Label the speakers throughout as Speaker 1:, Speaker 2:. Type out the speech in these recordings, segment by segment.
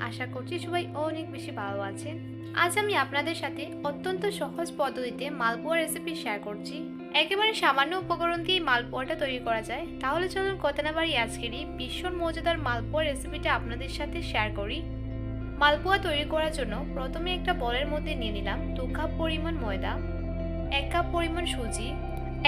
Speaker 1: আশা করছি সবাই অনেক বেশি ভালো আছেন। আজ আমি আপনাদের সাথে অত্যন্ত সহজ পদ্ধতিতে মালপোয়া রেসিপি শেয়ার করছি। একেবারে সামান্য উপকরণ দিয়ে মালপোয়াটা তৈরি করা যায়। তাহলে চলুন কথা না বাড়িয়ে আজকের এই ভীষণ মজাদার মালপোয়া রেসিপিটা আপনাদের সাথে শেয়ার করি। মালপোয়া তৈরি করার জন্য প্রথমে একটা বলের মধ্যে নিয়ে নিলাম 2 কাপ পরিমাণ ময়দা, 1 কাপ পরিমাণ সুজি,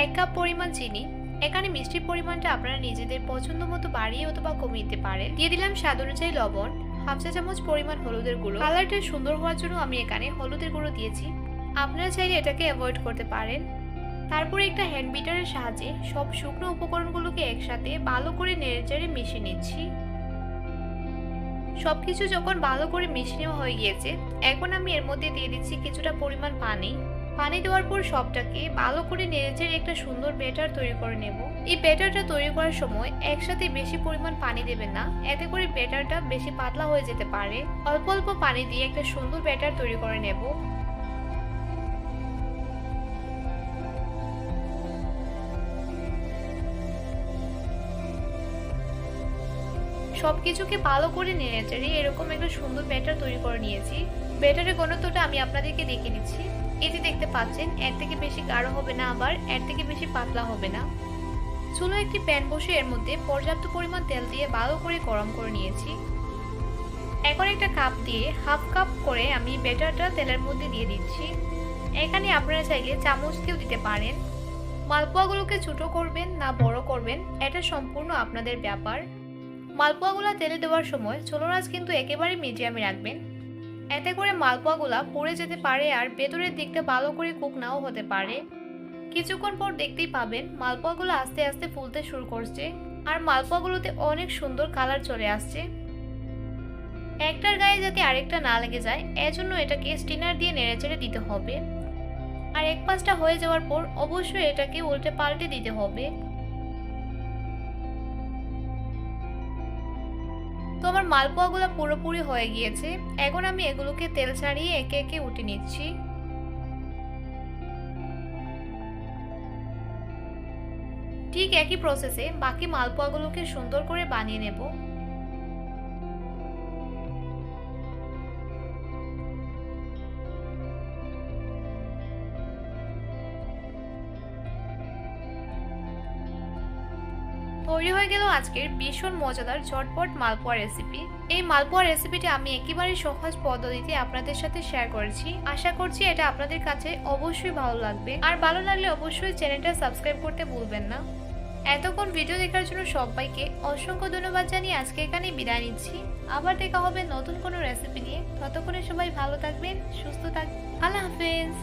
Speaker 1: 1 কাপ পরিমাণ চিনি। এখানে মিষ্টির পরিমাণটা আপনারা নিজেদের পছন্দ মতো বাড়িয়ে অথবা কমিয়ে দিতে পারেন। দিয়ে দিলাম স্বাদ অনুযায়ী লবণ, হাফ চা চামচ পরিমাণ হলুদের গুঁড়ো। কালারটা সুন্দর হওয়ার জন্য আমি এখানে হলুদের গুঁড়ো দিয়েছি, আপনারা চাইলে এটাকে অ্যাভয়েড করতে পারেন। তারপরে একটা হ্যান্ড বিটারের সাহায্যে সব শুকনো উপকরণগুলোকে একসাথে ভালো করে নেড়েচেড়ে মিশিয়ে নিচ্ছি। সবকিছু যখন ভালো করে মিশিয়ে নেওয়া হয়ে গিয়েছে, এখন আমি এর মধ্যে দিয়ে দিচ্ছি কিছুটা পরিমাণ পানি। পানি দেওয়ার পর সবটাকে ভালো করে নেড়েচেড়ে একটা সুন্দর ব্যাটার তৈরি করে নেব। এই ব্যাটারটা তৈরি করার সময় একসাথে বেশি পরিমাণ পানি দেবেন না, এতে করে ব্যাটারটা বেশি পাতলা হয়ে যেতে পারে। অল্প অল্প পানি দিয়ে একটা সুন্দর ব্যাটার তৈরি করে নেব। সবকিছুকে ভালো করে নেড়েচেড়ে এরকম একটা সুন্দর ব্যাটার তৈরি করে নিয়েছি। ব্যাটারের ঘনত্বটা আমি আপনাদেরকে দেখিয়ে দিচ্ছি। এই যে দেখতে পাচ্ছেন, এর থেকে বেশি গাঢ় হবে না, আবার এর থেকে বেশি পাতলা হবে না। চুলায় একটি প্যান বসে এর মধ্যে পর্যাপ্ত পরিমাণ তেল দিয়ে ভালো করে গরম করে নিয়েছি। এখন একটা কাপ দিয়ে হাফ কাপ করে আমি ব্যাটারটা তেলের মধ্যে দিয়ে দিচ্ছি। এখানে আপনারা চাইলে চামচ দিয়েও দিতে পারেন। মালপোয়াগুলোকে ছোট করবেন না বড় করবেন, এটা সম্পূর্ণ আপনাদের ব্যাপার। মালপোয়াগুলা তেলে দেওয়ার সময় চুলার আঁচ কিন্তু একেবারে মিডিয়ামে রাখবেন, এতে করে মালপোয়াগুলা পুড়ে যেতে পারে আর ভেতরের দিকটা ভালো করে কুক নাও হতে পারে। কিছুক্ষণ পর দেখতেই পাবেন মালপোয়াগুলো আস্তে আস্তে ফুলতে শুরু করছে আর মালপোয়াগুলোতে অনেক সুন্দর কালার চলে আসছে। একটার গায়ে যাতে আরেকটা না লেগে যায়, এজন্য এটাকে স্টিনার দিয়ে নেড়েচেড়ে দিতে হবে। আর এক পাশটা হয়ে যাওয়ার পর অবশ্যই এটাকে উল্টে পাল্টে দিতে হবে। তো আমার মালপোয়াগুলো পুরোপুরি হয়ে গিয়েছে। এখন আমি এগুলোকে তেল ছাড়িয়ে একে একে উঠে নিচ্ছি। ঠিক একই প্রসেসে বাকি মালপোয়াগুলোকে সুন্দর করে বানিয়ে নেব। তৈরি হয়ে গেল আজকের ভীষণ মজাদার ঝটপট মালপোয়া রেসিপি। এই মালপোয়া রেসিপিটি আমি একেবারে সহজ পদ্ধতিতে আপনাদের সাথে শেয়ার করেছি। আশা করছি এটা আপনাদের কাছে অবশ্যই ভালো লাগবে, আর ভালো লাগলে অবশ্যই চ্যানেলটা সাবস্ক্রাইব করতে ভুলবেন না। এতক্ষণ ভিডিও দেখার জন্য সবাইকে অসংখ্য ধন্যবাদ জানিয়ে আজকে এখানেই বিদায় নিচ্ছি। আবার দেখা হবে নতুন কোনো রেসিপি নিয়ে। ততক্ষণে সবাই ভালো থাকবেন, সুস্থ থাকবেন। আল্লাহ হাফেজ।